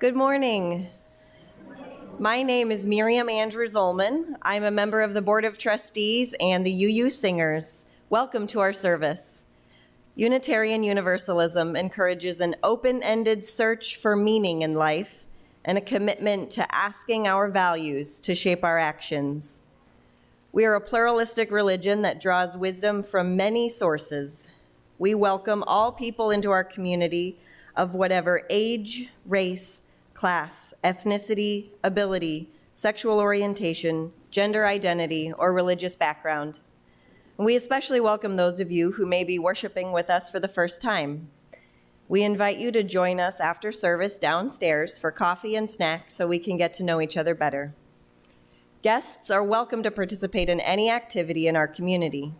Good morning. My name is Miriam Andrews-Ullman. I'm a member of the Board of Trustees and the UU Singers. Welcome to our service. Unitarian Universalism encourages an open-ended search for meaning in life and a commitment to asking our values to shape our actions. We are a pluralistic religion that draws wisdom from many sources. We welcome all people into our community of whatever age, race, class, ethnicity, ability, sexual orientation, gender identity, or religious background. And we especially welcome those of you who may be worshiping with us for the first time. We invite you to join us after service downstairs for coffee and snacks so we can get to know each other better. Guests are welcome to participate in any activity in our community.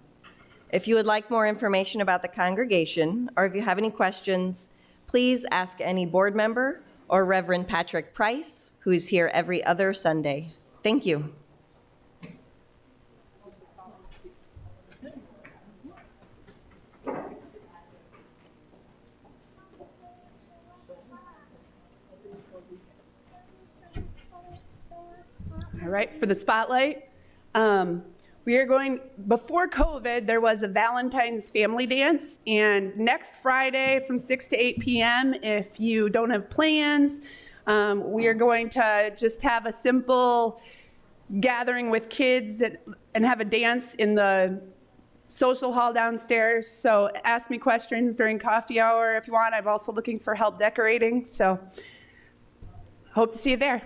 If you would like more information about the congregation, or if you have any questions, please ask any board member or Reverend Patrick Price, who is here every other Sunday. Thank you. All right, for the spotlight, we are going, before COVID, there was a Valentine's family dance, and next Friday from 6 to 8 p.m., if you don't have plans, we are going to just have a simple gathering with kids and have a dance in the social hall downstairs. So ask me questions during coffee hour if you want. I'm also looking for help decorating, so hope to see you there.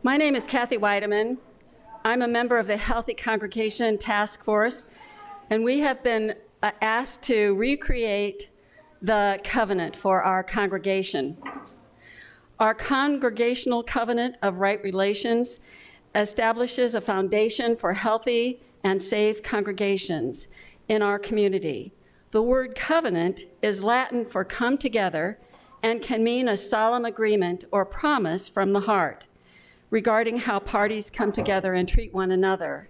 My name is Kathy Weideman. I'm a member of the Healthy Congregation Task Force, and we have been asked to recreate the covenant for our congregation. Our congregational covenant of right relations establishes a foundation for healthy and safe congregations in our community. The word covenant is Latin for come together and can mean a solemn agreement or promise from the heart regarding how parties come together and treat one another.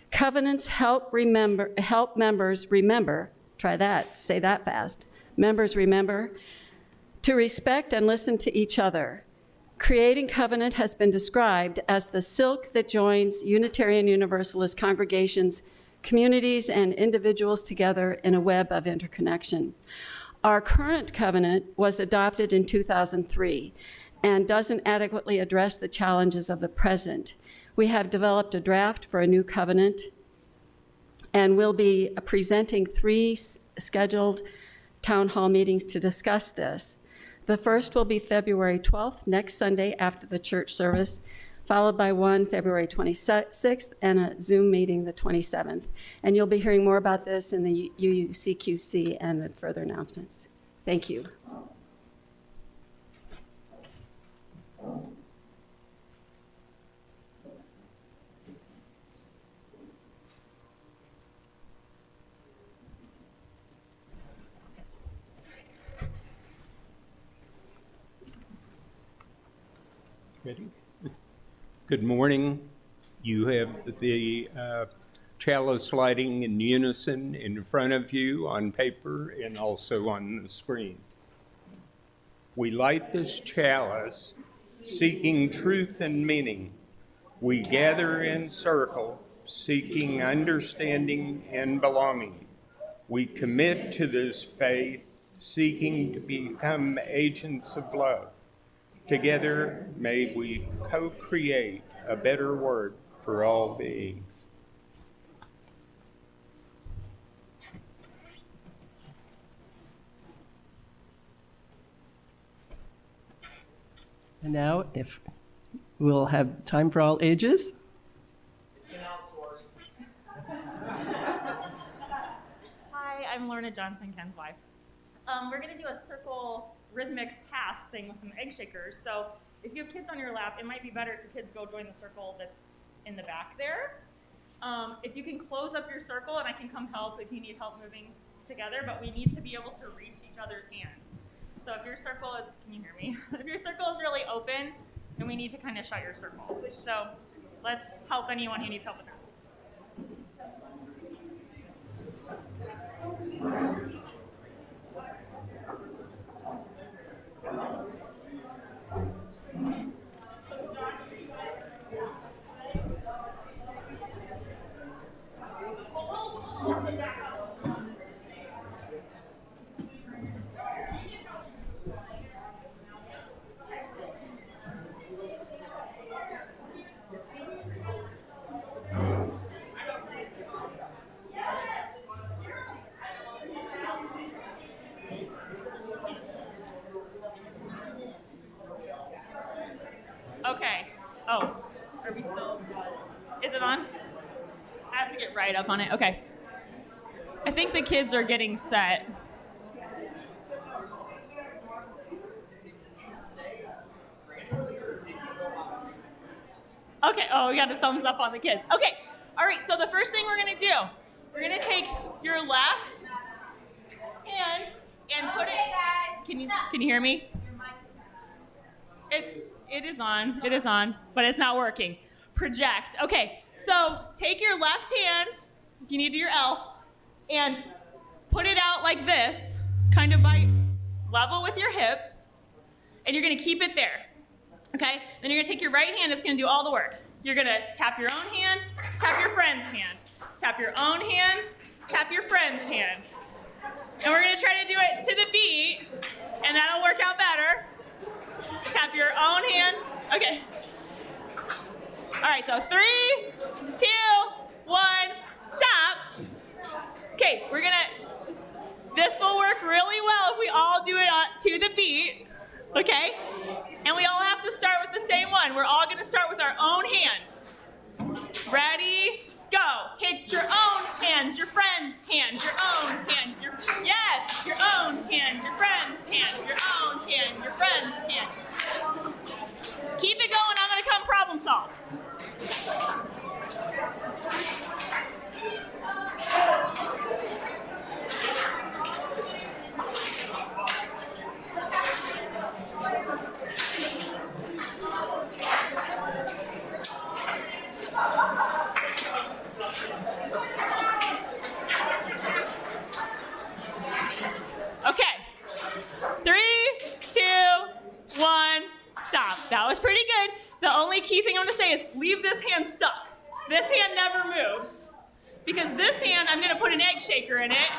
Covenants help members remember, try that, say that fast, members remember, to respect and listen to each other. Creating covenant has been described as the silk that joins Unitarian Universalist congregations, communities, and individuals together in a web of interconnection. Our current covenant was adopted in 2003 and doesn't adequately address the challenges of the present. We have developed a draft for a new covenant, and we'll be presenting 3 scheduled town hall meetings to discuss this. The first will be February 12th, next Sunday after the church service, followed by one February 26th and a Zoom meeting the 27th. And you'll be hearing more about this in the UUCQC and with further announcements. Thank you. Ready? Good morning. You have the chalice lighting in unison in front of you on paper and also on the screen. We light this chalice seeking truth and meaning. We gather in circle seeking understanding and belonging. We commit to this faith seeking to become agents of love. Together, may we co-create a better world for all beings. And now, if we'll have time for all ages. Hi, I'm Lorna Johnson, Ken's wife. We're going to do a circle rhythmic pass thing with some egg shakers. So if you have kids on your lap, it might be better if the kids go join the circle that's in the back there. If you can close up your circle, and I can come help if you need help moving together, but we need to be able to reach each other's hands. So if your circle is, can you hear me? If your circle is really open, then we need to kind of shut your circle. So let's help anyone who needs help with that. Okay. Oh, are we still? Is it on? I have to get right up on it. Okay. I think the kids are getting set. Okay. Oh, we got a thumbs up on the kids. Okay. All right. So the first thing we're gonna do, we're gonna take your left hand and put it. Can you hear me? It is on. It is on, but it's not working. Project. Okay. So take your left hand, if you need to your L, and put it out like this, kind of by level with your hip, and you're gonna keep it there. Okay? Then you're gonna take your right hand, it's gonna do all the work. You're gonna tap your own hand, tap your friend's hand. Tap your own hand, tap your friend's hand. And we're gonna try to do it to the beat, and that'll work out better. Tap your own hand. Okay. All right, so 3, 2, 1, stop. Okay, this will work really well if we all do it to the beat, okay? And we all have to start with the same one. We're all gonna start with our own hands. Ready, go. Hit your own hand, your friend's hand, your own hand, your own hand, your friend's hand, your own hand, your friend's hand. Keep it going, I'm gonna come problem solve. Okay, 3, 2, 1, stop. That was pretty good. The only key thing I'm gonna say is leave this hand stuck. This hand never moves. Because this hand, I'm gonna put an egg shaker in it,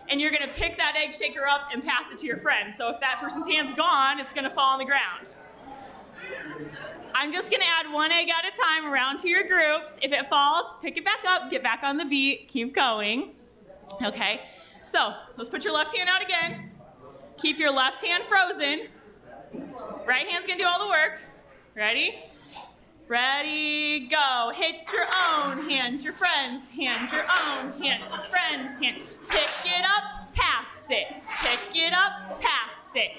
and you're gonna pick that egg shaker up and pass it to your friend. So if that person's hand's gone, it's gonna fall on the ground. I'm just gonna add one egg at a time around to your groups. If it falls, pick it back up, get back on the beat, keep going. Okay, so let's put your left hand out again. Keep your left hand frozen. Right hand's gonna do all the work. Ready? Ready, go. Hit your own hand, your friend's hand, your own hand, your friend's hand. Pick it up, pass it. Pick it up, pass it.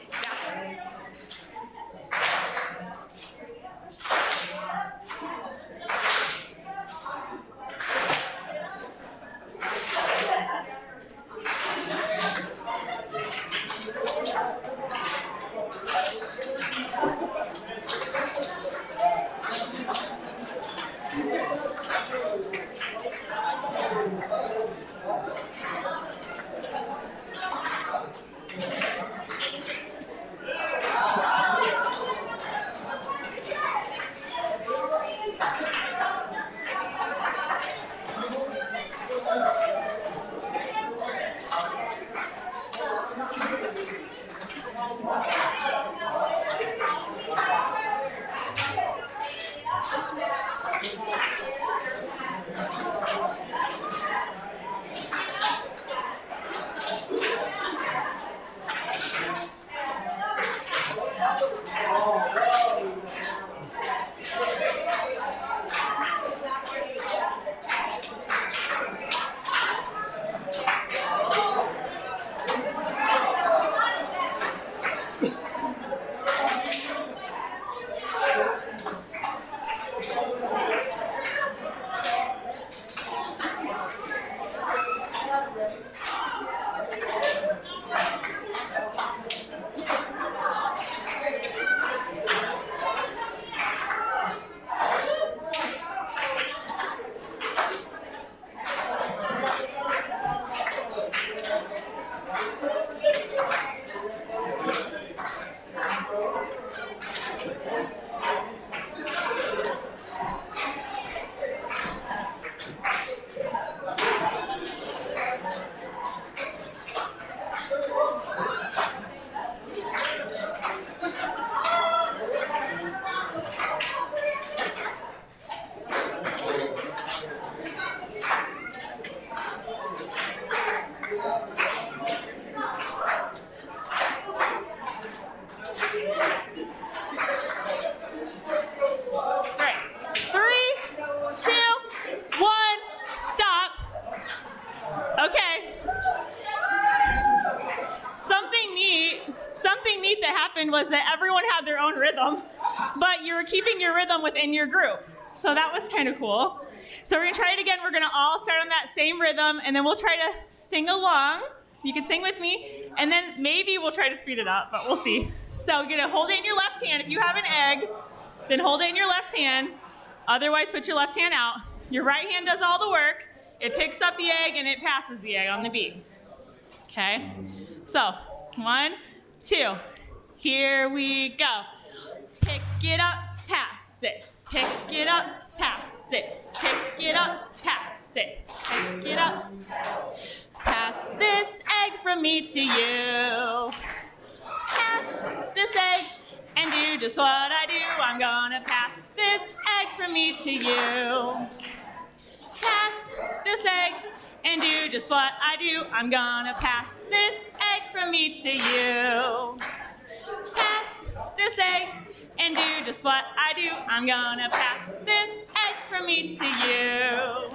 something neat that happened was that everyone had their own rhythm, but you were keeping your rhythm within your group. So that was kind of cool. So we're gonna try it again. We're gonna all start on that same rhythm, and then we'll try to sing along. You can sing with me, and then maybe we'll try to speed it up, but we'll see. So you're gonna hold it in your left hand. If you have an egg, then hold it in your left hand. Otherwise, put your left hand out. Your right hand does all the work. It picks up the egg, and it passes the egg on the beat. Okay? So, 1, 2. Here we go. Pick it up, pass it. Pick it up, pass it. Pick it up, pass it. Pick it up. Pass this egg from me to you. Pass this egg and do just what I do. I'm gonna pass this egg from me to you. Pass this egg and do just what I do. I'm gonna pass this egg from me to you. Pass this egg and do just what I do. I'm gonna pass this egg from me to you.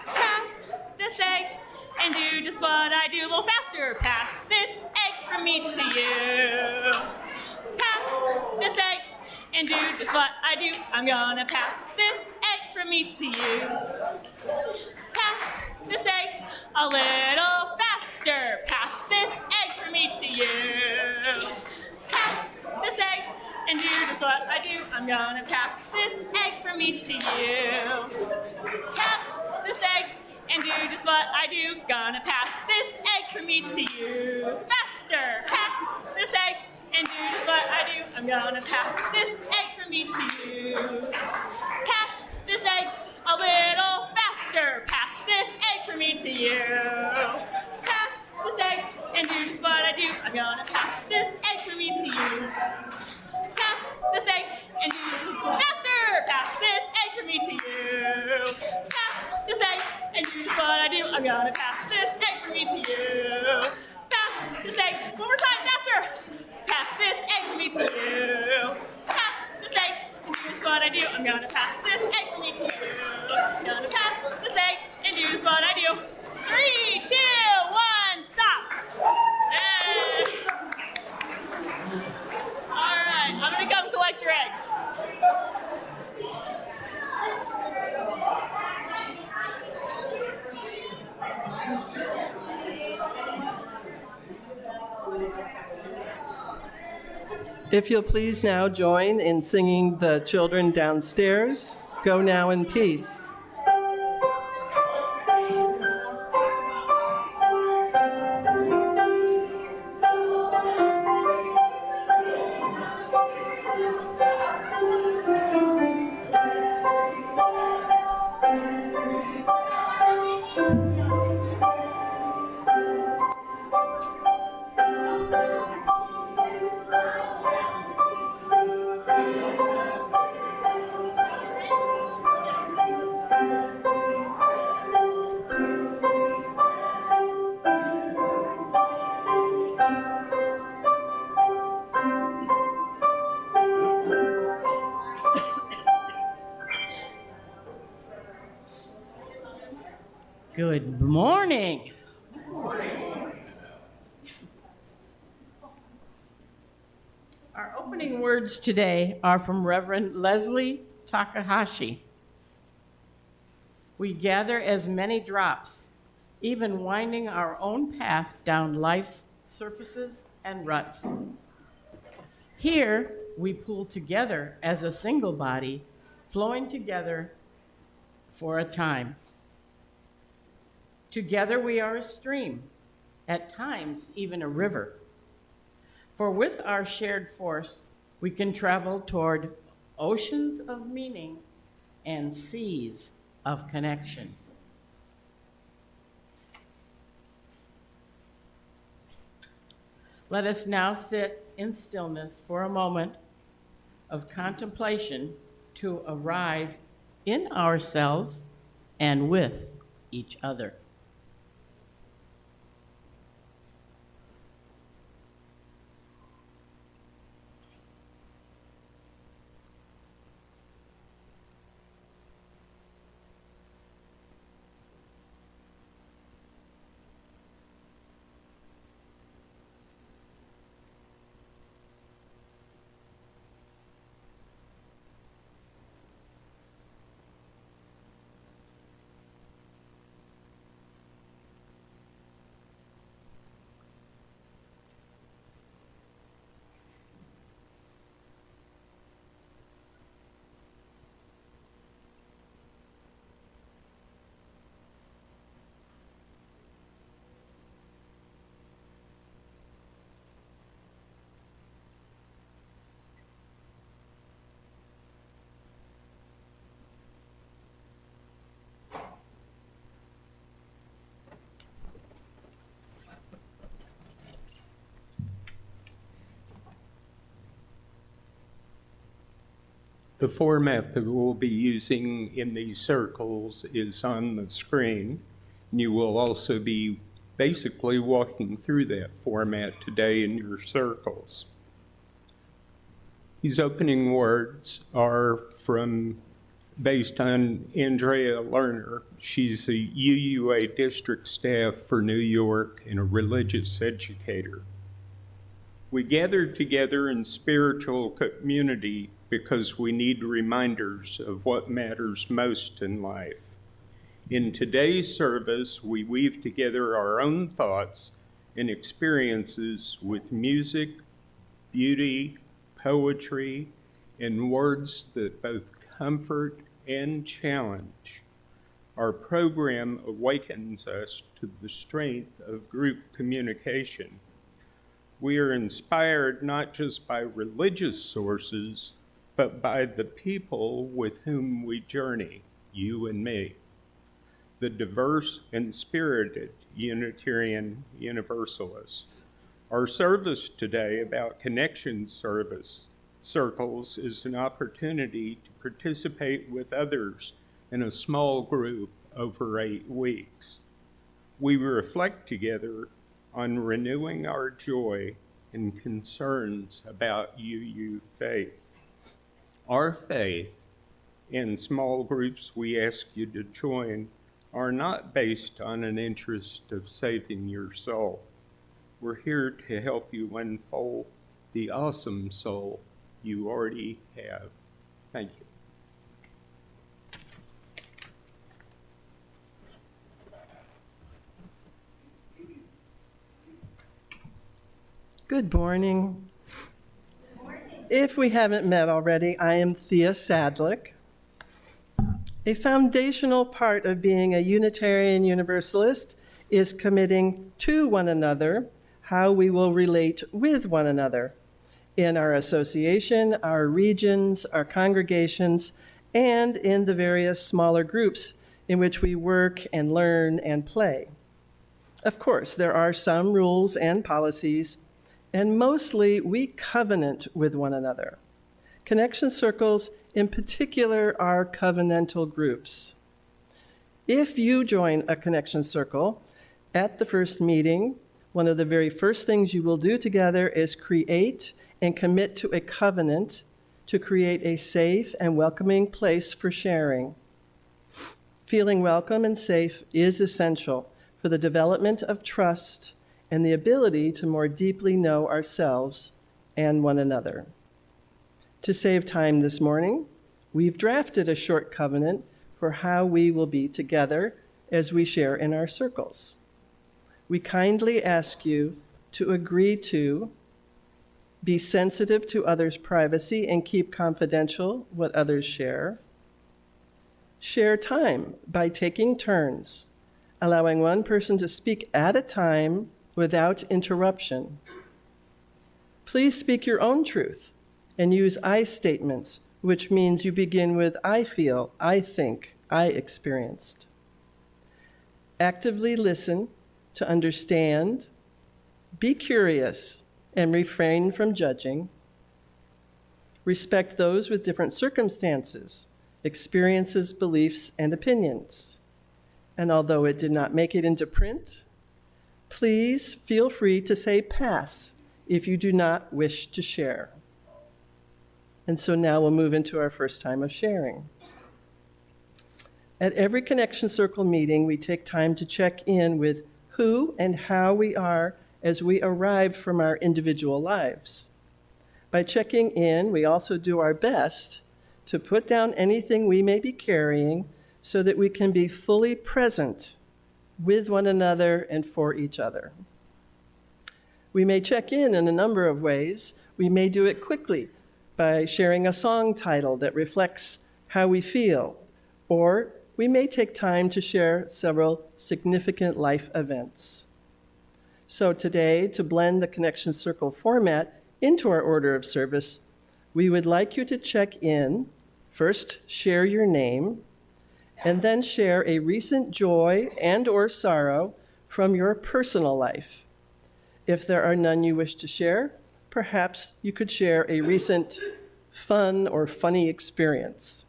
Pass this egg and do just what I do. A little faster. Pass this egg from me to you. Pass this egg and do just what I do. I'm gonna pass this egg from me to you. Pass this egg a little faster. Pass this egg from me to you. Pass this egg and do just what I do. I'm gonna pass this egg from me to you. Pass this egg and do just what I do. Gonna pass this egg from me to you. Faster. Pass this egg and do just what I do. I'm gonna pass this egg from me to you. Pass this egg a little faster. Pass this egg from me to you. Pass this egg and do just what I do. I'm gonna pass this egg from me to you. Pass this egg and do just faster. Pass this egg from me to you. Pass this egg and do just what I do. I'm gonna pass this egg from me to you. Pass this egg. One more time, faster. Pass this egg from me to you. Pass this egg and do just what I do. I'm gonna pass this egg from me to you. Gonna pass this egg and do just what I do. 3, 2, 1, stop. Hey. All right, I'm gonna come collect your egg. If you'll please now join in singing The Children Downstairs, Go Now in Peace. Good morning. Our opening words today are from Reverend Leslie Takahashi. We gather as many drops, even winding our own path down life's surfaces and ruts. Here, we pool together as a single body, flowing together for a time. Together we are a stream, at times even a river. For with our shared force, we can travel toward oceans of meaning and seas of connection. Let us now sit in stillness for a moment of contemplation to arrive in ourselves and with each other. The format that we'll be using in these circles is on the screen. You will also be basically walking through that format today in your circles. These opening words are based on Andrea Lerner. She's a UUA district staff for New York and a religious educator. We gather together in spiritual community because we need reminders of what matters most in life. In today's service, we weave together our own thoughts and experiences with music, beauty, poetry, and words that both comfort and challenge. Our program awakens us to the strength of group communication. We are inspired not just by religious sources, but by the people with whom we journey, you and me, the diverse and spirited Unitarian Universalists. Our service today about connection circles is an opportunity to participate with others in a small group over 8 weeks. We reflect together on renewing our joy and concerns about UU faith. Our faith and small groups we ask you to join are not based on an interest of saving your soul. We're here to help you unfold the awesome soul you already have. Thank you. Good morning. If we haven't met already, I am Thia Sadlek. A foundational part of being a Unitarian Universalist is committing to one another how we will relate with one another in our association, our regions, our congregations, and in the various smaller groups in which we work and learn and play. Of course, there are some rules and policies, and mostly we covenant with one another. Connection circles, in particular, are covenantal groups. If you join a connection circle at the first meeting, one of the very first things you will do together is create and commit to a covenant to create a safe and welcoming place for sharing. Feeling welcome and safe is essential for the development of trust and the ability to more deeply know ourselves and one another. To save time this morning, we've drafted a short covenant for how we will be together as we share in our circles. We kindly ask you to agree to be sensitive to others' privacy and keep confidential what others share. Share time by taking turns, allowing one person to speak at a time without interruption. Please speak your own truth and use I statements, which means you begin with I feel, I think, I experienced. Actively listen to understand, be curious, and refrain from judging. Respect those with different circumstances, experiences, beliefs, and opinions. And although it did not make it into print, please feel free to say pass if you do not wish to share. And so now we'll move into our first time of sharing. At every Connection Circle meeting, we take time to check in with who and how we are as we arrive from our individual lives. By checking in, we also do our best to put down anything we may be carrying so that we can be fully present with one another and for each other. We may check in a number of ways. We may do it quickly by sharing a song title that reflects how we feel, or we may take time to share several significant life events. So today, to blend the Connection Circle format into our order of service, we would like you to check in, first share your name, and then share a recent joy and or sorrow from your personal life. If there are none you wish to share, perhaps you could share a recent fun, or funny experience.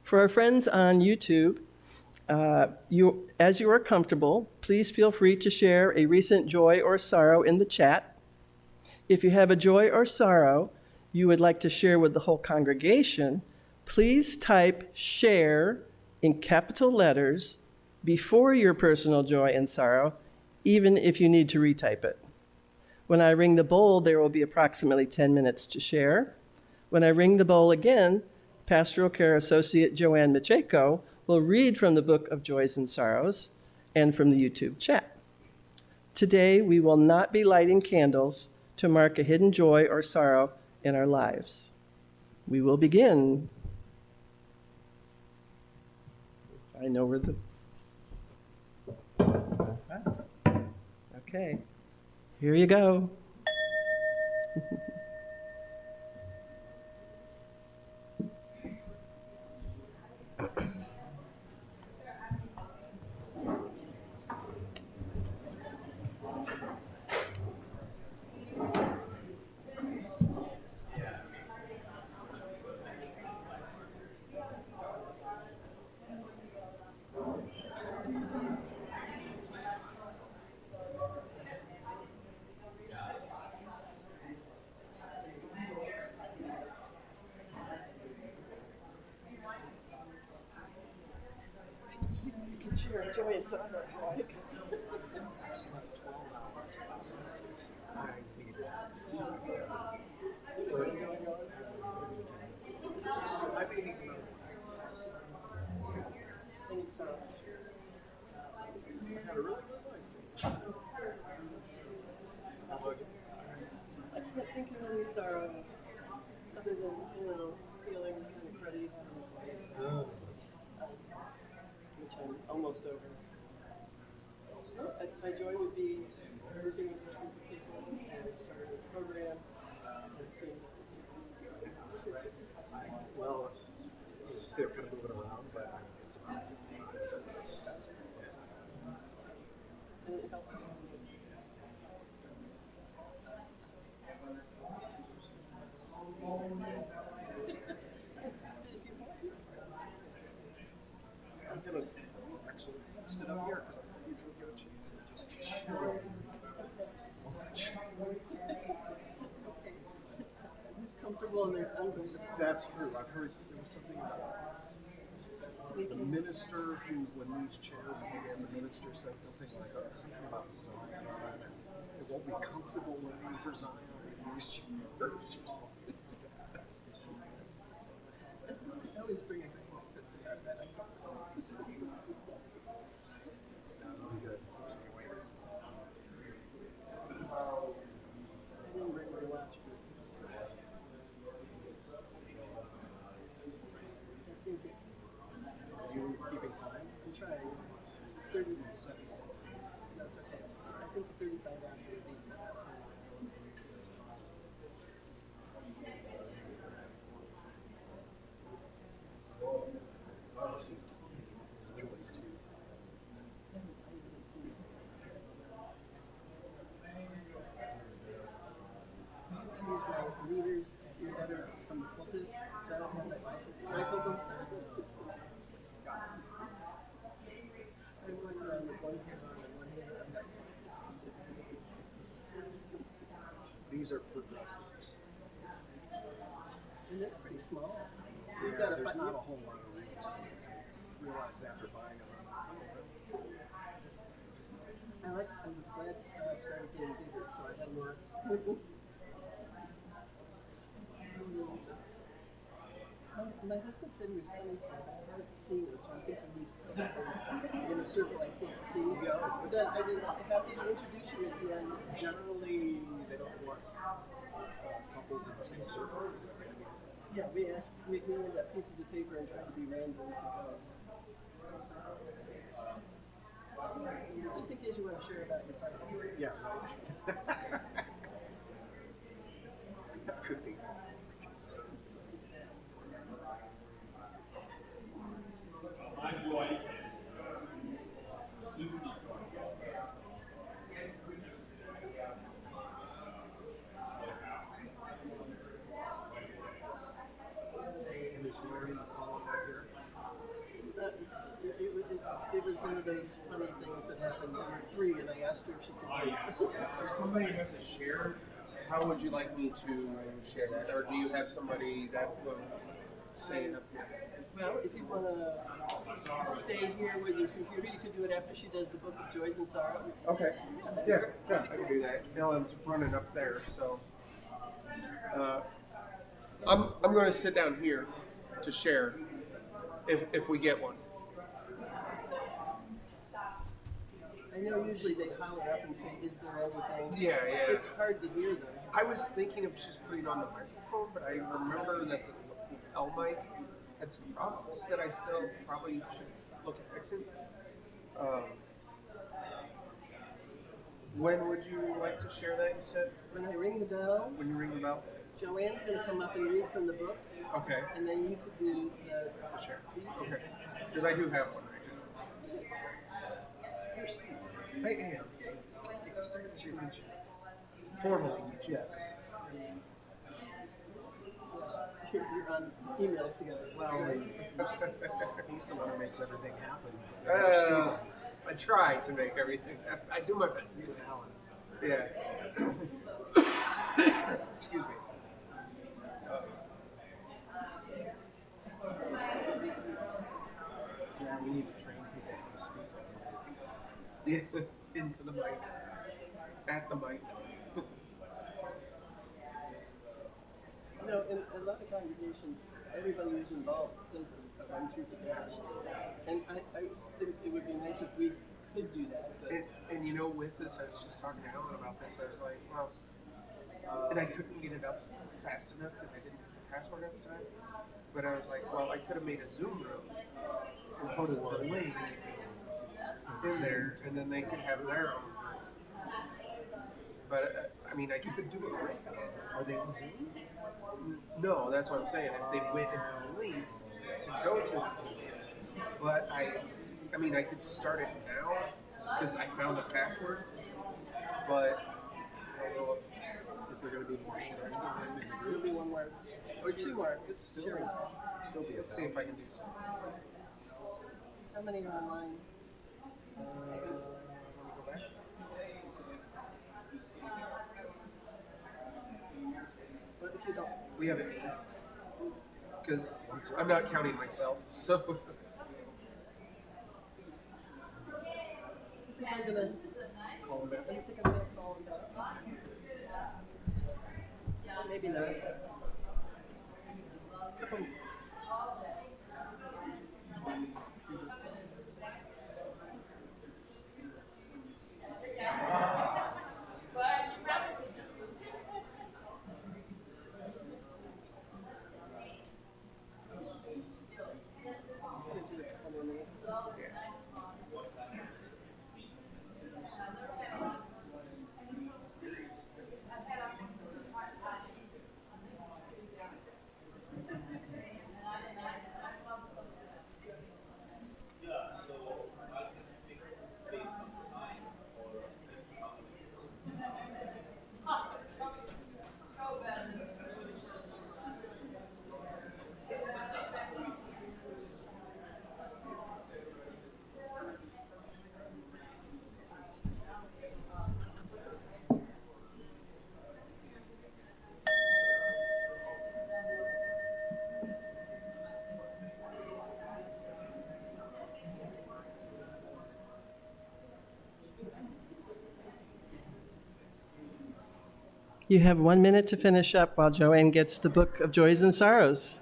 For our friends on YouTube, as you are comfortable, please feel free to share a recent joy or sorrow in the chat. If you have a joy or sorrow you would like to share with the whole congregation, please type "share" in capital letters before your personal joy and sorrow, even if you need to retype it. When I ring the bowl, there will be approximately 10 minutes to share. When I ring the bowl again, Pastoral Care Associate Joanne Micheko will read from the Book of Joys and Sorrows and from the YouTube chat. Today, we will not be lighting candles to mark a hidden joy or sorrow in our lives. We will begin. I know where the... Okay, here you go. Joy and sorrow. I can't think of any sorrow other than, feeling kind of cruddy, which I'm almost over. My joy would be working with this group of people and starting this program and seeing Well, they're kind of moving around, but it's about and it helps. I'm gonna actually sit up here because I think you will get a chance to just chill. It's comfortable and there's uncomfortable. That's true. I've heard there was something about the minister who, when these chairs came in, the minister said something like something about Zion. It won't be comfortable waiting for Zion in these chairs or something. I always bring a good one because they are better. That'll be good. I didn't bring my watch, but I think You keeping time? I'm trying 30 minutes. That's okay. I think 35 after would be about 10 minutes. Honestly, joy too. I haven't seen it. To use my readers to see better from the pulpit, so I don't have that trifocal. I went around with one hand on and one hand on. These are progressives. And they're pretty small. You've Yeah, got to there's find not a whole lot of reads. I realized after buying them. I was glad the style started getting bigger, so I had more. My husband said he was coming to a hard scene, so I'm thinking he's in a circle I can't see. But then I didn't have to introduce you again. Generally, they don't want couples in the same circle. Is that what I mean? Yeah, we handed out pieces of paper and tried to be random to go. Just in case you want to share about your partner. Yeah, right. Could be. for those funny things that happened. There were 3, and I asked her if she could. If somebody has a share, how would you like me to share that? Or do you have somebody that will say it up here? Well, if you want to stay here with your computer, you could do it after she does the Book of Joys and Sorrows. Okay. Yeah, I can do that. Ellen's running up there, so. I'm going to sit down here to share if we get one. I know usually they holler up and say, "Is there anything?" Yeah. It's hard to hear them. I was thinking of just putting on the microphone, but I remember that the L mic had some problems that I still probably should look at fixing. When would you like to share that, you said? When I ring the bell, When you ring the bell? Joanne's going to come up and read from the book, Okay. and then you could do the Share. Okay. Because I do have one right now. You're Steve. I am. It's formally. Yes. You're on emails together. Well, He's the one who makes everything happen. I try to make everything. I do my best. You and Alan. Yeah. Excuse me. Yeah, we need to train people how to speak. Yeah, into the mic. At the mic. You know, in a lot of congregations, everybody who's involved does a run through to Christ. And I think it would be nice if we could do that. But And you know, with this, I was just talking to Alan about this. I was like, well, and I couldn't get it up fast enough because I didn't have the password at the time. But I was like, well, I could have made a Zoom room and posted the link in there, and then they could have their own group. But I mean, I could do it right now. Are they on Zoom? No, that's what I'm saying. If they went in the link to go to the Zoom, but I mean, I could start it now because I found the password. But I don't know Is there going to be more sharing time in the there'll be groups? one more, or 2 more. It's still, Sharing. it'd still be Let's see if I can do something. How many are online? Let me go back. What if you don't? We have 8 because I'm not counting myself. So I'm gonna Call them back. I think I'm gonna call them back. Maybe not. Couple. Gonna do a couple more minutes. You have 1 minute to finish up while Joanne gets the Book of Joys and Sorrows.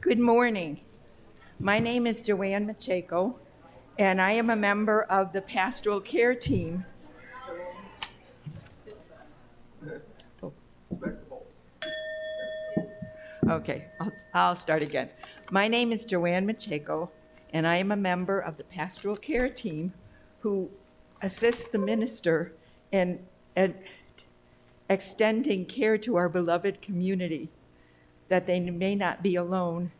Good morning. My name is Joanne Macheco, and I am a member of the pastoral care team. Okay, I'll start again. My name is Joanne Macheco, and I am a member of the pastoral care team who assists the minister in extending care to our beloved community, that they may not be alone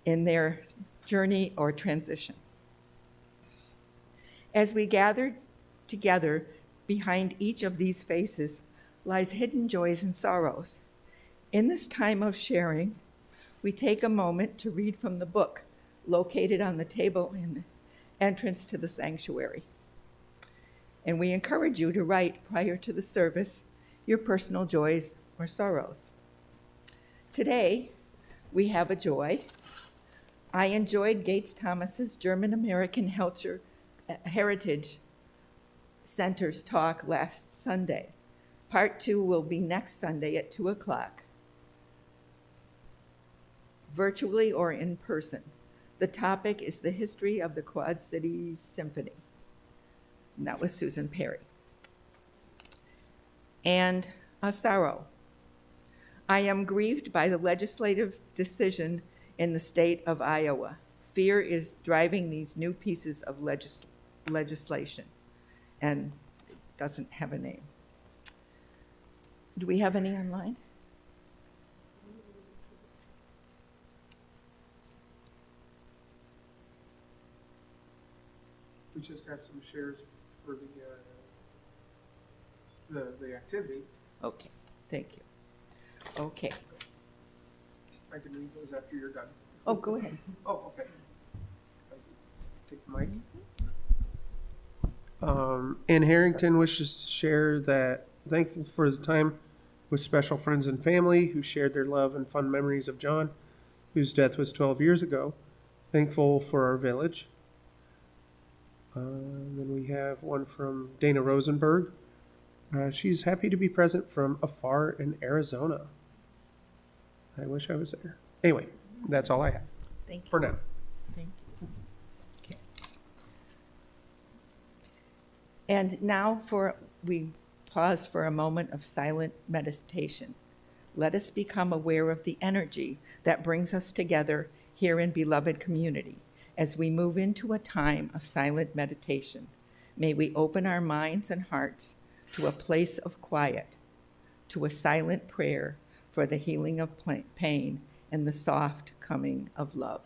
in their journey or transition. As we gather together, behind each of these faces lies hidden joys and sorrows. In this time of sharing, we take a moment to read from the book located on the table in the entrance to the sanctuary. And we encourage you to write prior to the service your personal joys or sorrows. Today, we have a joy. I enjoyed Gates Thomas's German American Heritage Center's talk last Sunday. Part 2 will be next Sunday at 2 o'clock, virtually or in person. The topic is the history of the Quad Cities Symphony. And that was Susan Perry. And a sorrow. I am grieved by the legislative decision in the state of Iowa. Fear is driving these new pieces of legislation, and it doesn't have a name. Do we have any online? We just have some shares for the activity. Okay, thank you. Okay. I can read those after you're done. Oh, go ahead. Oh, okay. Take the mic. Ann Harrington wishes to share that thankful for the time with special friends and family who shared their love and fun memories of John, whose death was 12 years ago. Thankful for our village. Then we have one from Dana Rosenberg. She's happy to be present from afar in Arizona. I wish I was there. Anyway, that's all I have. Thank you. For now. Thank you. Okay. And now we pause for a moment of silent meditation. Let us become aware of the energy that brings us together here in beloved community. As we move into a time of silent meditation, may we open our minds and hearts to a place of quiet, to a silent prayer for the healing of pain and the soft coming of love.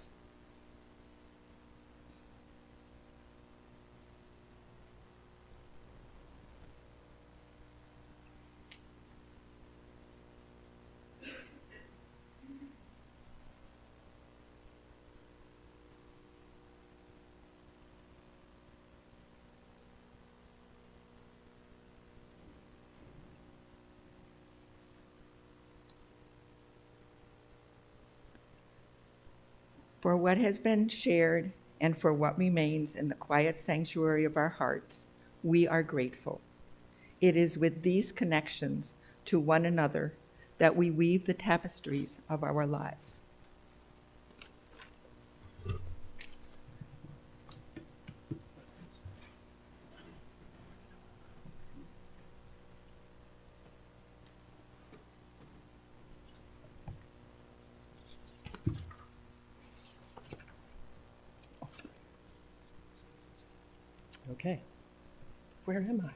For what has been shared and for what remains in the quiet sanctuary of our hearts, we are grateful. It is with these connections to one another that we weave the tapestries of our lives. Okay. Where am I?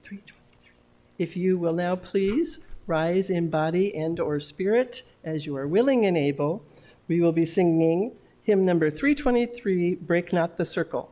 323. If you will now please rise in body and or spirit as you are willing and able, we will be singing hymn number 323, Break Not the Circle.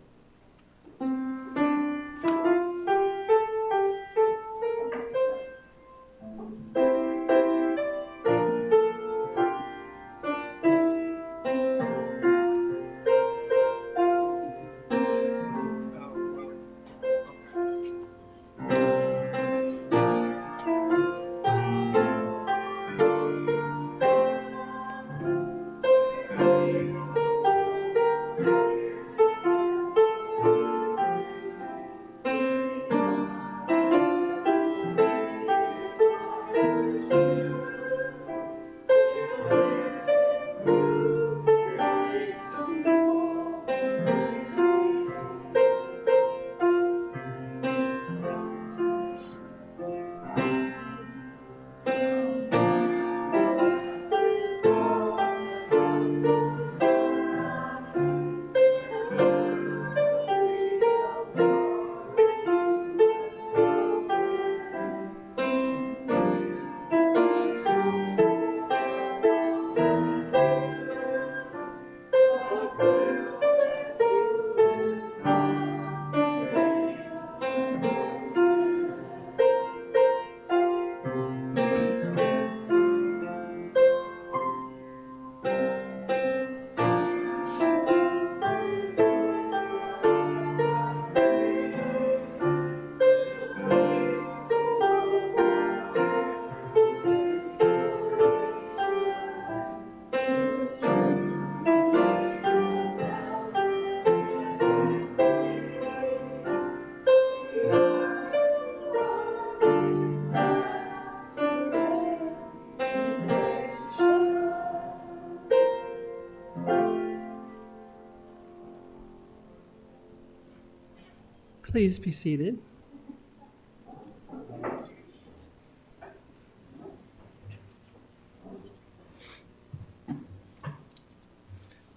Please be seated.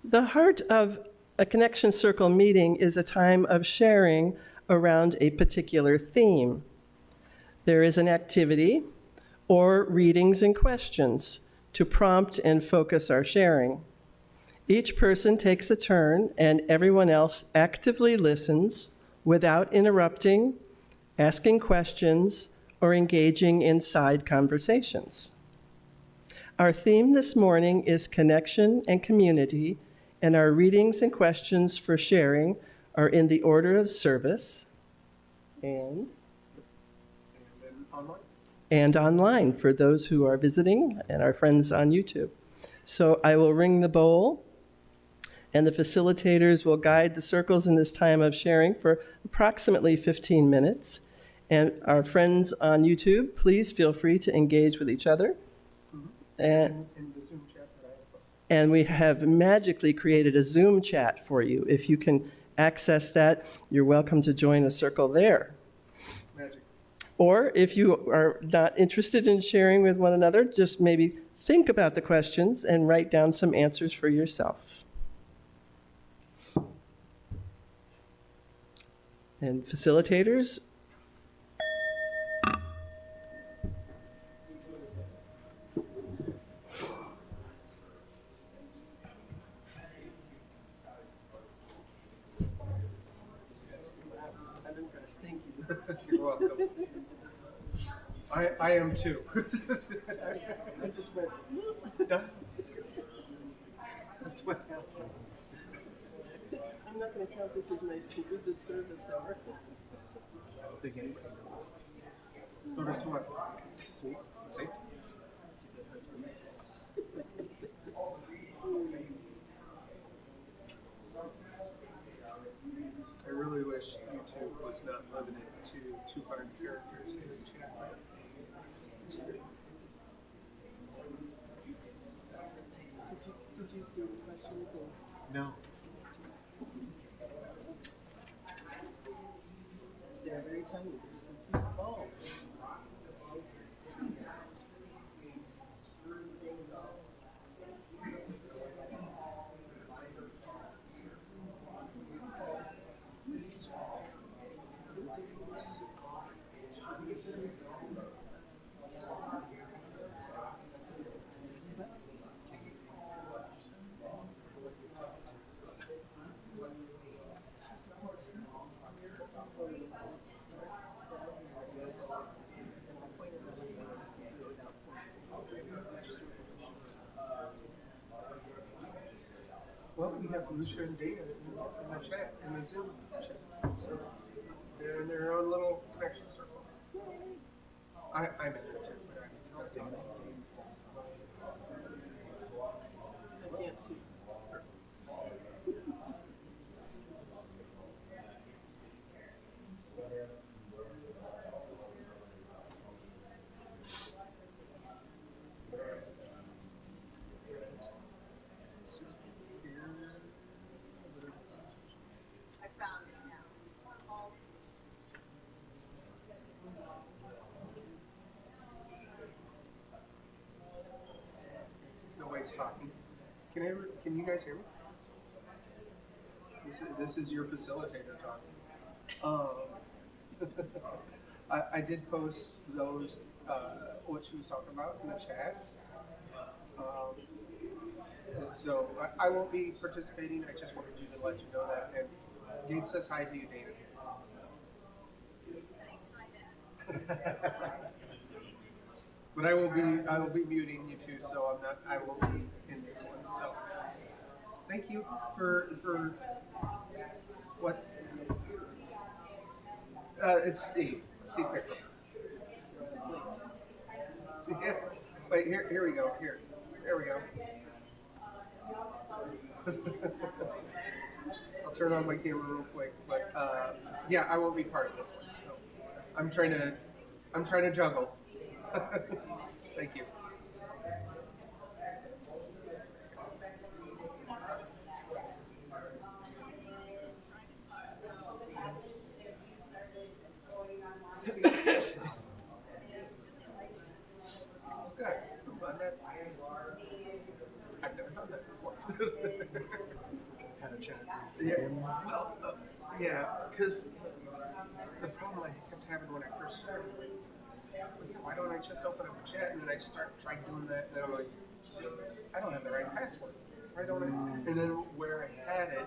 The heart of a Connection Circle meeting is a time of sharing around a particular theme. There is an activity or readings and questions to prompt and focus our sharing. Each person takes a turn and everyone else actively listens without interrupting, asking questions, or engaging in side conversations. Our theme this morning is connection and community, and our readings and questions for sharing are in the order of service and then online. and online for those who are visiting and our friends on YouTube. So I will ring the bowl, and the facilitators will guide the circles in this time of sharing for approximately 15 minutes. And our friends on YouTube, please feel free to engage with each other. And In the Zoom chat that I have posted. And we have magically created a Zoom chat for you. If you can access that, you're welcome to join a circle there. Magic. Or if you are not interested in sharing with one another, just maybe think about the questions and write down some answers for yourself. And facilitators, You're welcome. I am too. I just went, That's what happens. I'm not going to count this as my smoothest service ever. I don't think anybody knows. Notice what? See? See? I really wish YouTube was not limited to 200 characters in the chat. Did you see the questions? No. They're very tiny. You can see. Oh. Well, we have Lucia and Dana in the chat, in the Zoom chat. So they're in their own little connection circle. I'm in there too, but I can tell Dana. I can't see. Nobody's talking. Can you guys hear me? This is your facilitator talking. I did post those, what she was talking about in the chat. So I won't be participating. I just wanted you to let you know that. And Gates says hi to you, Dana. But I will be muting you too, so I won't be in this one. So thank you for what? It's Steve Pickle. Yeah. Wait, here we go. There we go. I'll turn on my camera real quick, but yeah, I won't be part of this one. So I'm trying to juggle. Thank you. chat. Yeah, well, yeah, because the problem I kept having when I first started, like, why don't I just open up a chat and then I start trying doing that, and then I'm like, I don't have the right password. Why don't I? And then where I had it,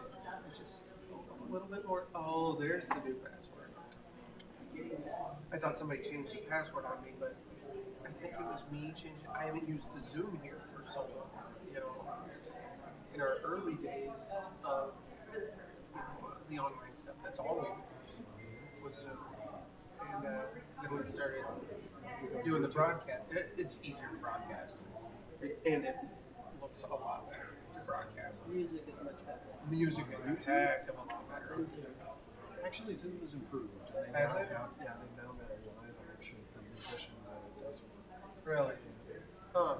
it's just a little bit more. Oh, there's the new password. I thought somebody changed the password on me, but I think it was me changing. I haven't used the Zoom here for so long. You know, in our early days of the online stuff, that's all we used was Zoom. And then we started doing the broadcast. It's easier to broadcast, and it looks a lot better to broadcast. Music is much better. Music is a heck of a lot better. Actually, Zoom has improved. And Has it? they now got a live option for musicians, and it does work. Really? Huh.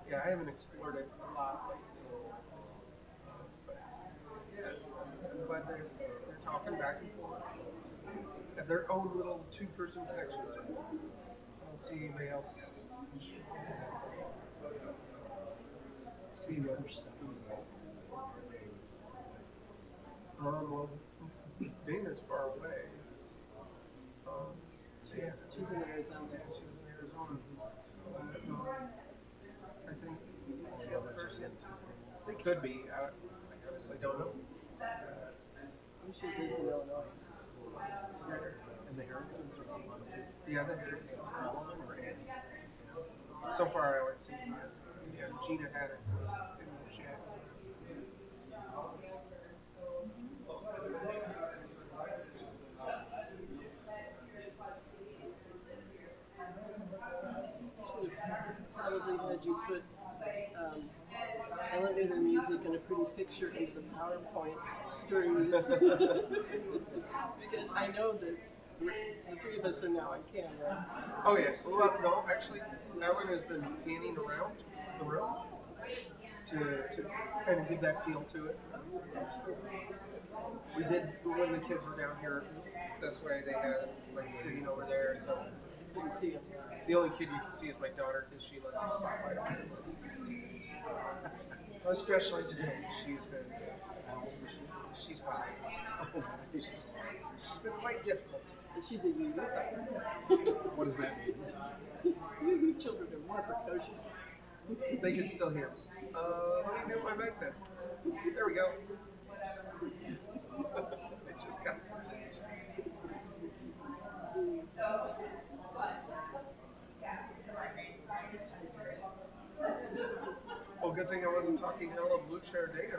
Yeah, I haven't explored it a lot lately. But yeah, I'm glad they're talking back and forth. Have their own little two-person connection server. I don't see anybody else. See what they're setting up. Well, Dana's far away. Yeah, She's in Arizona. she was in Arizona. I think the other person. They could be. I honestly don't know. She lives in Illinois. And the Harringtons are on too. The other Harringtons. All of them are Andy. So far, I would say, yeah, Gina had it was in the chat. Probably had you put elevator music and a pretty picture into the PowerPoint during this. Because I know that the three of us are now on camera. Oh yeah. Well, no, actually, Ellen has been panning around the room to kind of give that feel to it. We did when the kids were down here. That's why they had like sitting over there. So Couldn't see him. the only kid you can see is my daughter because she lets the spotlight on her. Especially today, she's been. She's 5. She's been quite difficult. And she's a UU. What does that mean? UU children are more precocious. They can still hear me. Let me get my mic then. There we go. It just got. Well, good thing I wasn't talking hella blue chair data.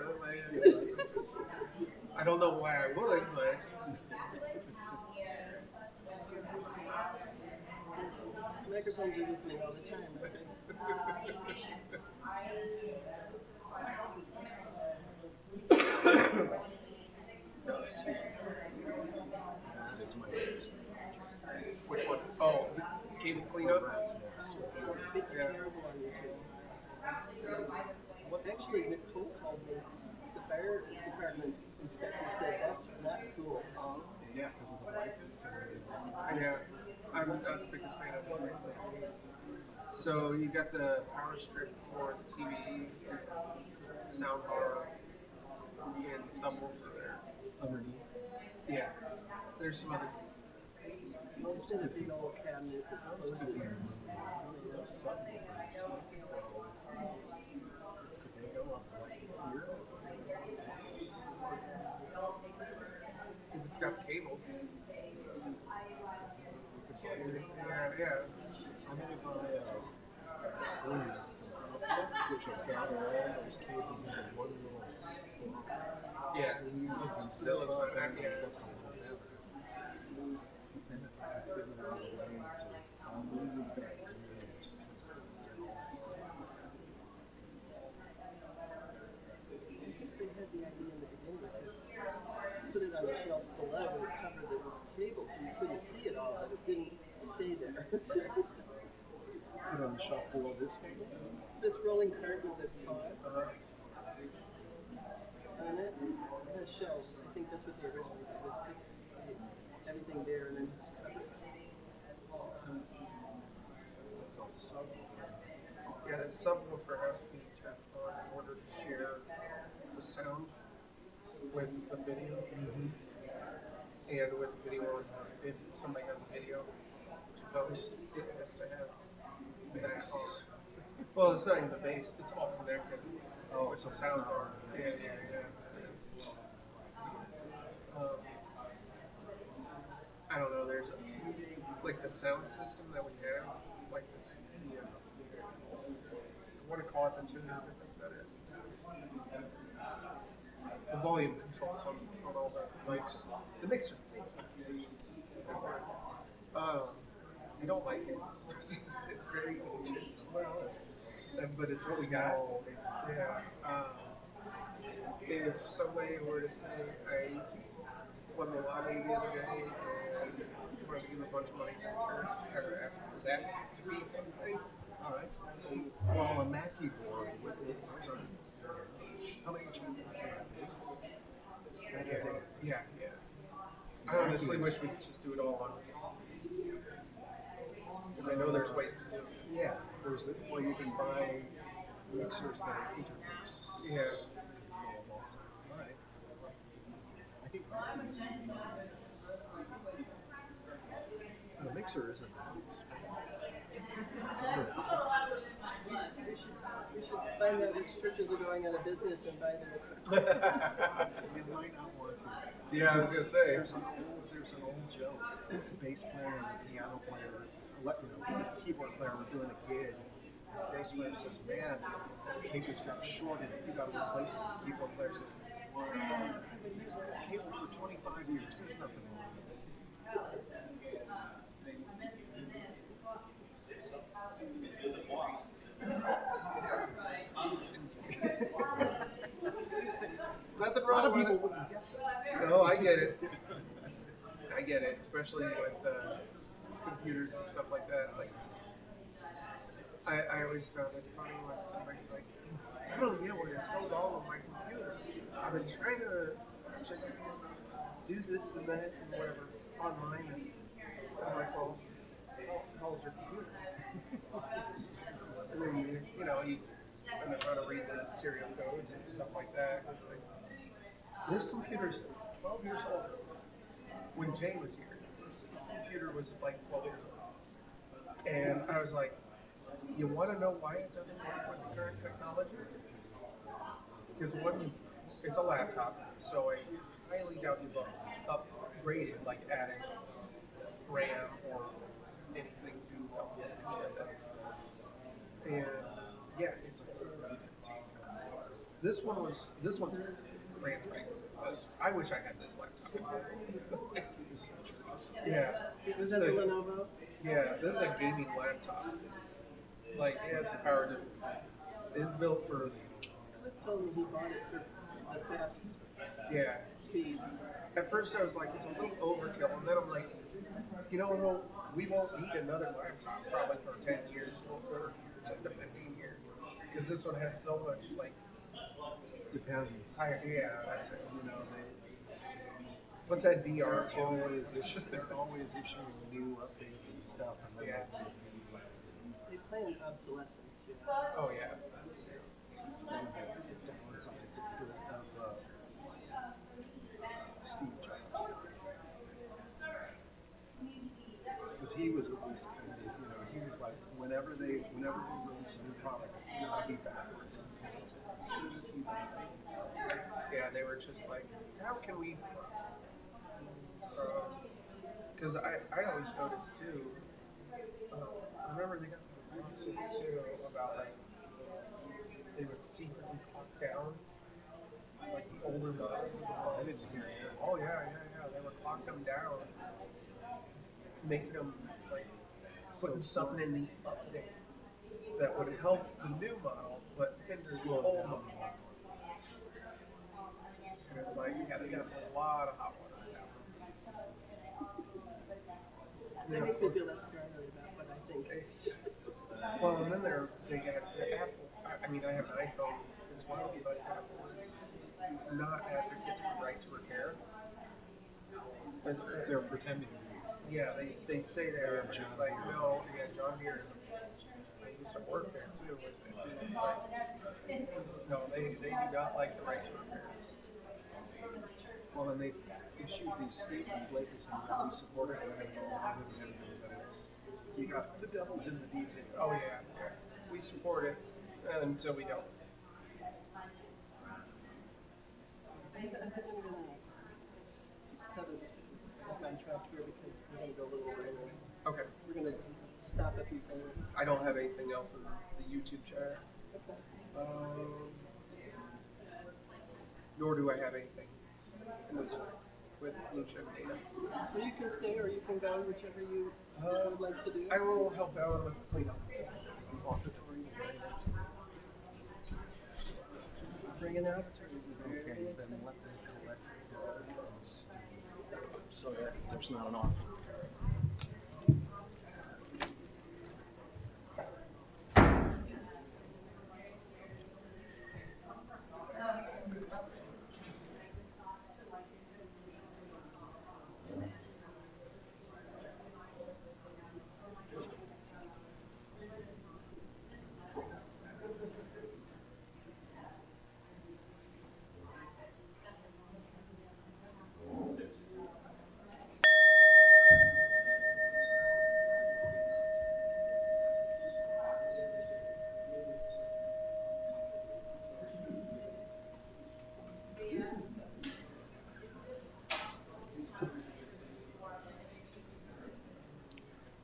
I don't know why I would, but. Microphones are listening all the time. No, excuse me. That is my biggest. Which one? Oh, cable cleanup? Rats, yes. It's Yeah. terrible on YouTube. Actually, Nicole told me the fire department inspector said that's not cool. Yeah, because of the light that's in Yeah, I'm not the biggest fan of it. So you got the power strip for the TV, sound bar, and the subwoofer there. underneath. Yeah, there's some other. It's in a big old cabinet that closes. Those subwoofers, could they go up like here? If it's got cable. Yeah. I'm gonna buy a sleeve which will gather all those cables into one little Yeah. sleeve and That set looks it like up that, and yeah. look on whatever. Then if I could figure out a way to move that cable and just kind of get all that stuff. They had the idea in the beginning to put it on a shelf below and cover the table so you couldn't see it all, but it didn't stay there. Put on the shelf below this cable. This rolling carton that on it has shelves. I think that's what they originally did, was put everything there and then cover it. That's all subwoofer. Yeah, the subwoofer has to be tapped on in order to share the sound with the video. And with video on, if somebody has a video to post, it has to have that on. Well, it's not even the bass, it's all connected. Oh, It's so a it's sound not- bar. Yeah. I don't know, there's like the sound system that we have, like this, I want to call it the tuner, but that's not it. The volume controls on all the mics. The mixer. I don't like it. It's very ancient. Well, but it's what we got. Yeah. If somebody were to say, I won the lottery the other day and wanted to give a bunch of money to the church, I would ask for that to be a thing. All right. Well, a Mackie board with those are how many channels can that be? That is it. Yeah. I honestly wish we could just do it all on. Because I know there's ways to do it. Yeah. Well, you can buy mixers that are interface. Yeah. Controllable. All right. I think the mixer isn't that expensive. We should find out which churches are going out of business and buy their equipment. You might not want to. Yeah, I was gonna say. There's an old joke. Bass player and the piano player, keyboard player were doing a gig. The bass player says, "Man, the cable's got shorted. You got to replace it." The keyboard player says, "Man, I've been using this cable for 25 years. There's nothing wrong with it." Nothing A wrong lot of with people it. wouldn't get that. No, I get it. I get it, especially with computers and stuff like that. Like, I always found it funny when somebody's like, "I don't get why you're so dull on my computer. I've been trying to just do this and that and whatever online." And I'm like, "Well, how old's your computer?" And then you end up trying to read the serial codes and stuff like that. It's like, this computer's 12 years old. When Jay was here, his computer was like 12 years old. And I was like, you want to know why it doesn't work with the current technology? Because one, it's a laptop, so I highly doubt you've upgraded, like adding RAM or anything to help the speed of it. And yeah, it's this one's brand spanking. I wish I had this laptop. Yeah. Is that the Lenovo? Yeah, this is a gaming laptop. Like, yeah, it's the power difference. It's built for. Cliff told me he bought it for the fast speed. At first I was like, it's a little overkill, and then I'm like, we won't need another laptop probably for 10 years, or 10 to 15 years, because this one has so much like. Depends. That's it. What's that VR tool? They're always issuing new updates and stuff. And then They plan obsolescence, Oh yeah. it's one of the downsides of Steve Jobs. Because he was at least kind of, he was like, whenever they release a new product, it's gonna be backwards. As soon as he Yeah, they were just like, how can we? Because I always noticed too. Remember they got the lawsuit too about like they would secretly clock down like the older models of the phones. Oh yeah. They would clock them down, making them like putting something in the update that would help the new model but hinder the old model. And it's like, yeah, they got a lot of hot water down. That makes me feel less paranoid about what I think. Well, and then they got the Apple. I have an iPhone as well, but Apple is not advocates for right to repair. they're pretending. Yeah, they say they are, but it's like, no, yeah, John Deere is. I used to work there too. And it's like, No, they do not like the right to repair. Well, and they've issued these statements lately saying that we support it, and I don't know if anything, but it's, you got, the devil's in the detail. Oh, yeah. We support it until we don't. Set us back on track here because we're going to go a little over anyway. Okay. We're going to stop a few things. I don't have anything else in the YouTube chat. Okay. Nor do I have anything with Lucia and Dana. Well, you can stay or you can go, whichever you would like to do. I will help Alan with the cleanup. Is the auditory Bring it out. Or is it okay? very Then next let them collect the evidence so that there's not an offer.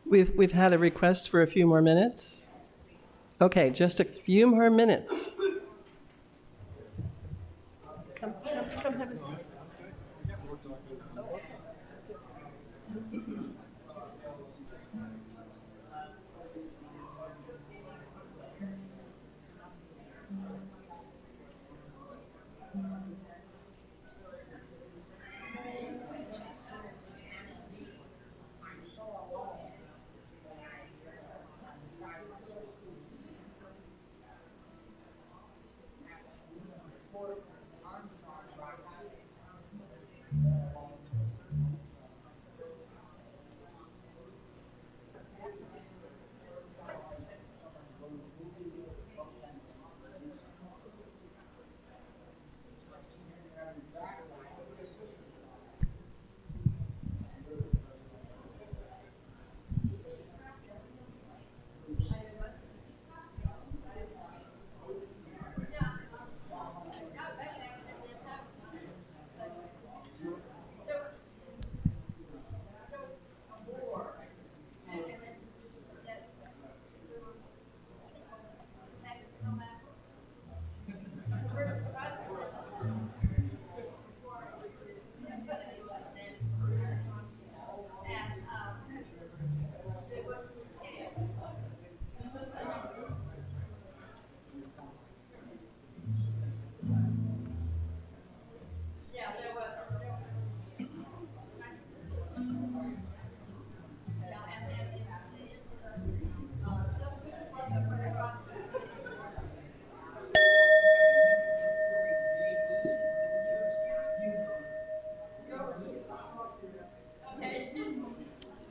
We've had a request for a few more minutes. Okay, just a few more minutes. Come have a seat.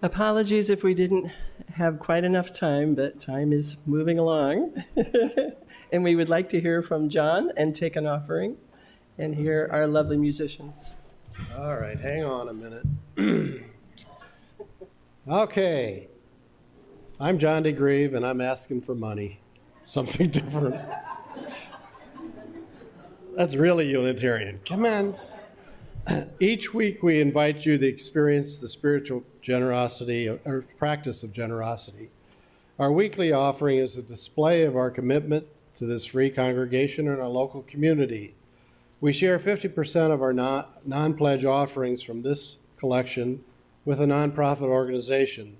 Apologies if we didn't have quite enough time, but time is moving along. And we would like to hear from John and take an offering and hear our lovely musicians. All right, hang on a minute. Okay. I'm John DeGrieve, and I'm asking for money. Something different. That's really Unitarian. Come on. Each week we invite you to experience the spiritual generosity or practice of generosity. Our weekly offering is a display of our commitment to this free congregation and our local community. We share 50% of our non-pledge offerings from this collection with a nonprofit organization.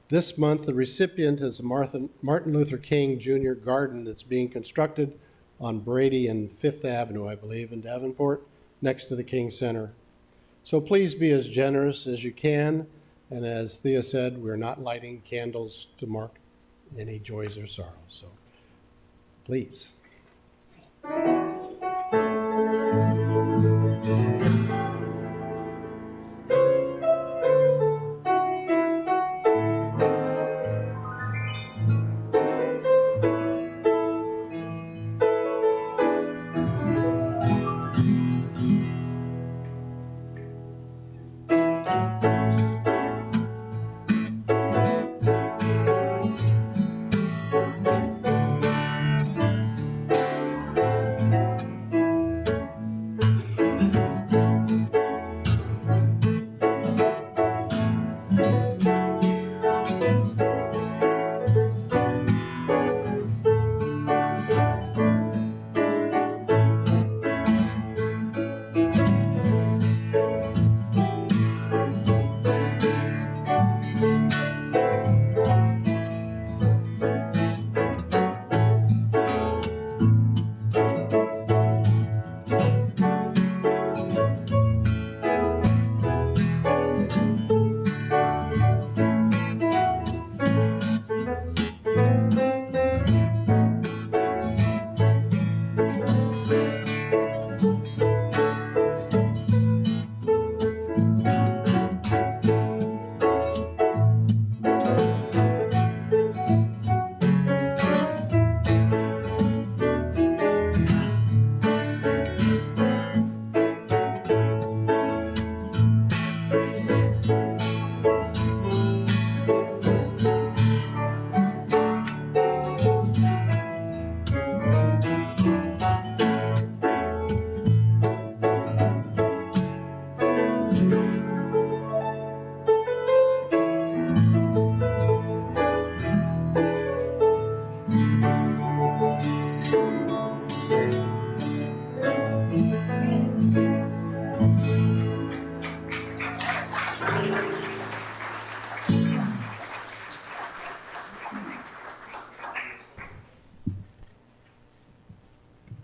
This month, the recipient is a Martin Luther King Jr. garden that's being constructed on Brady and Fifth Avenue, I believe, in Davenport, next to the King Center. So please be as generous as you can. And as Thea said, we're not lighting candles to mark any joys or sorrows. So please.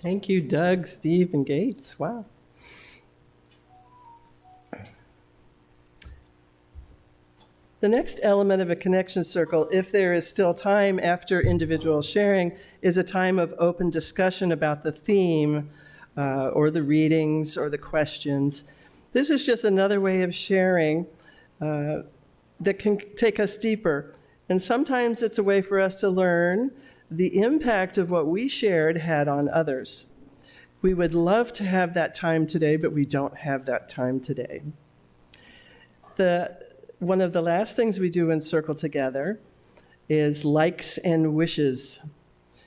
Thank you, Doug, Steve, and Gates. Wow. The next element of a connection circle, if there is still time after individual sharing, is a time of open discussion about the theme or the readings or the questions. This is just another way of sharing that can take us deeper. And sometimes it's a way for us to learn the impact of what we shared had on others. We would love to have that time today, but we don't have that time today. One of the last things we do in Circle Together is likes and wishes.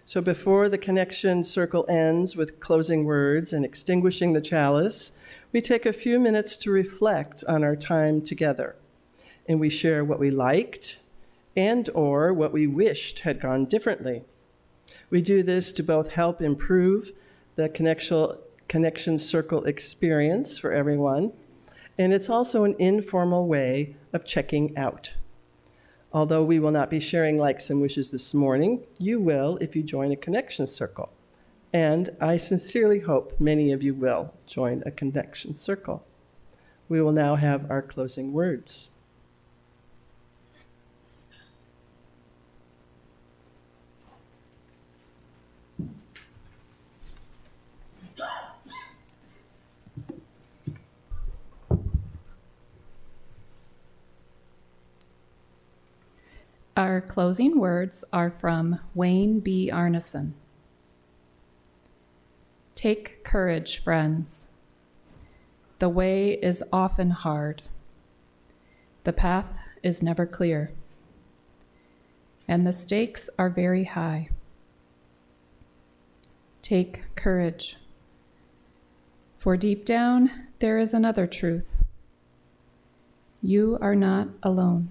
So before the connection circle ends with closing words and extinguishing the chalice, we take a few minutes to reflect on our time together. And we share what we liked and or what we wished had gone differently. We do this to both help improve the connection circle experience for everyone, and it's also an informal way of checking out. Although we will not be sharing likes and wishes this morning, you will if you join a connection circle. And I sincerely hope many of you will join a connection circle. We will now have our closing words. Our closing words are from Wayne B. Arneson. Take courage, friends. The way is often hard. The path is never clear. And the stakes are very high. Take courage. For deep down, there is another truth. You are not alone.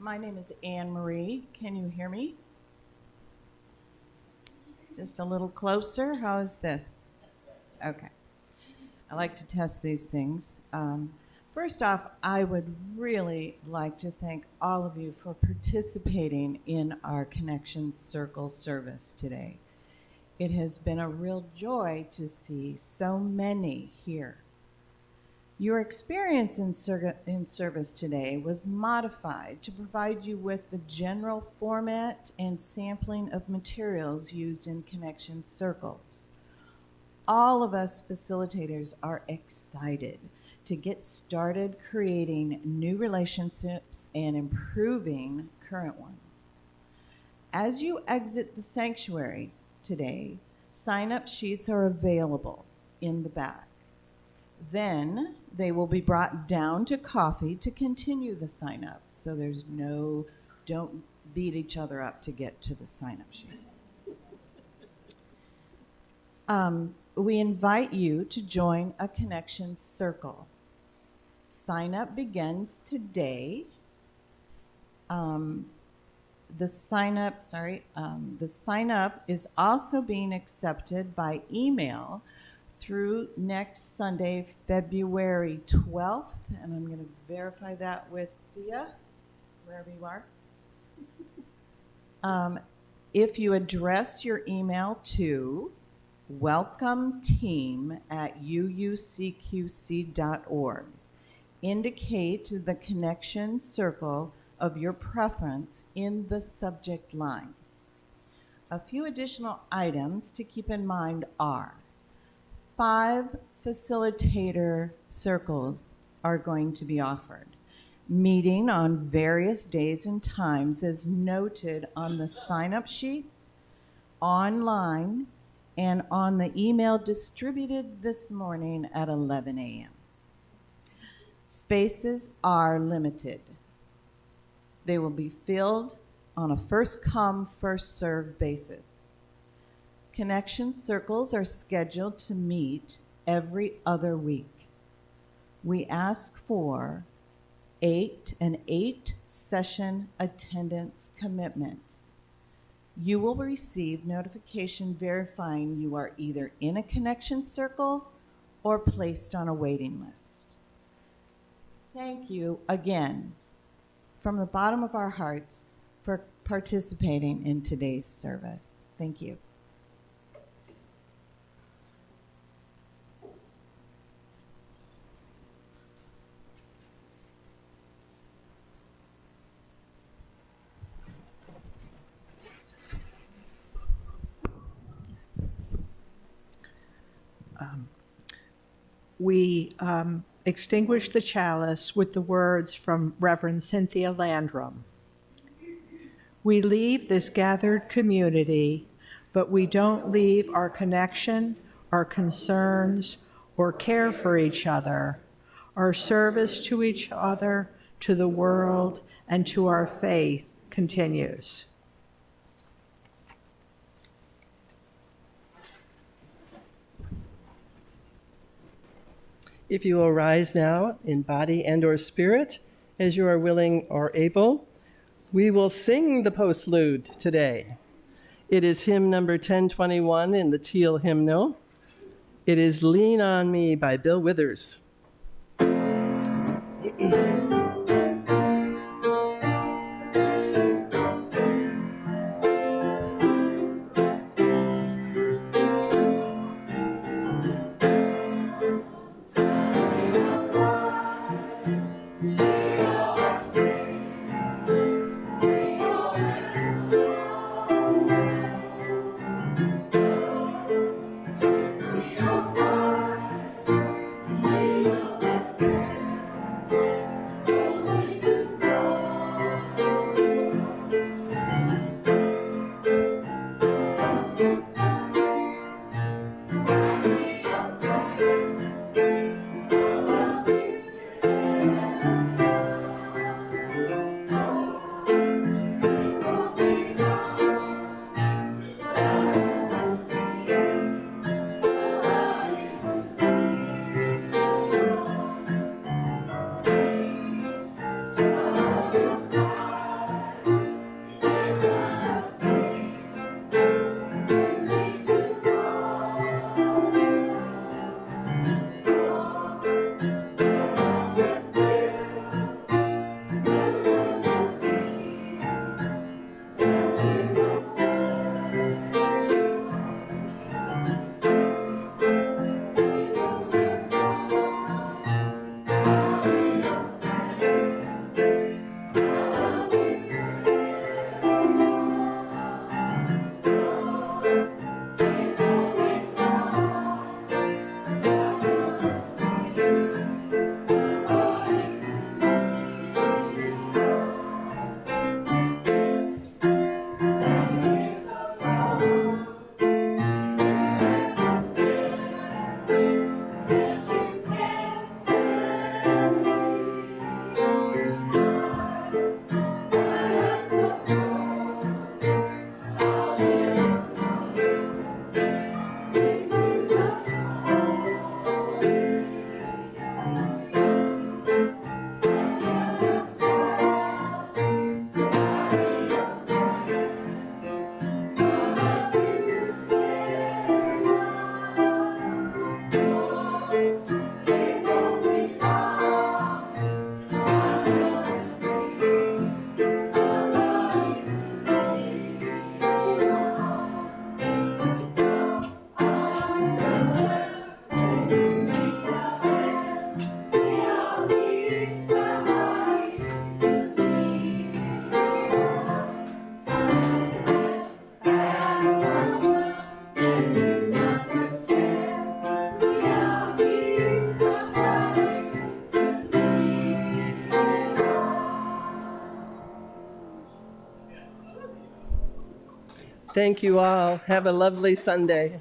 My name is Anne Marie. Can you hear me? Just a little closer. How is this? Okay. I like to test these things. First off, I would really like to thank all of you for participating in our Connection Circle service today. It has been a real joy to see so many here. Your experience in service today was modified to provide you with the general format and sampling of materials used in connection circles. All of us facilitators are excited to get started creating new relationships and improving current ones. As you exit the sanctuary today, sign-up sheets are available in the back. Then they will be brought down to coffee to continue the sign-up. So there's don't beat each other up to get to the sign-up sheets. We invite you to join a connection circle. Sign-up begins today. The sign-up is also being accepted by email through next Sunday, February 12th, and I'm going to verify that with Thia, wherever you are. If you address your email to welcometeam@uucqc.org, indicate the connection circle of your preference in the subject line. A few additional items to keep in mind are 5 facilitator circles are going to be offered, meeting on various days and times as noted on the sign-up sheets, online, and on the email distributed this morning at 11 a.m. Spaces are limited. They will be filled on a first-come, first-served basis. Connection circles are scheduled to meet every other week. We ask for an 8-session attendance commitment. You will receive notification verifying you are either in a connection circle or placed on a waiting list. Thank you again from the bottom of our hearts for participating in today's service. Thank you. We extinguish the chalice with the words from Reverend Cynthia Landrum. We leave this gathered community, but we don't leave our connection, our concerns, or care for each other, our service to each other, to the world, and to our faith continues. If you will rise now in body and or spirit, as you are willing or able, we will sing the postlude today. It is hymn number 1021 in the teal hymnal. It is Lean on Me by Bill Withers. Thank you all. Have a lovely Sunday.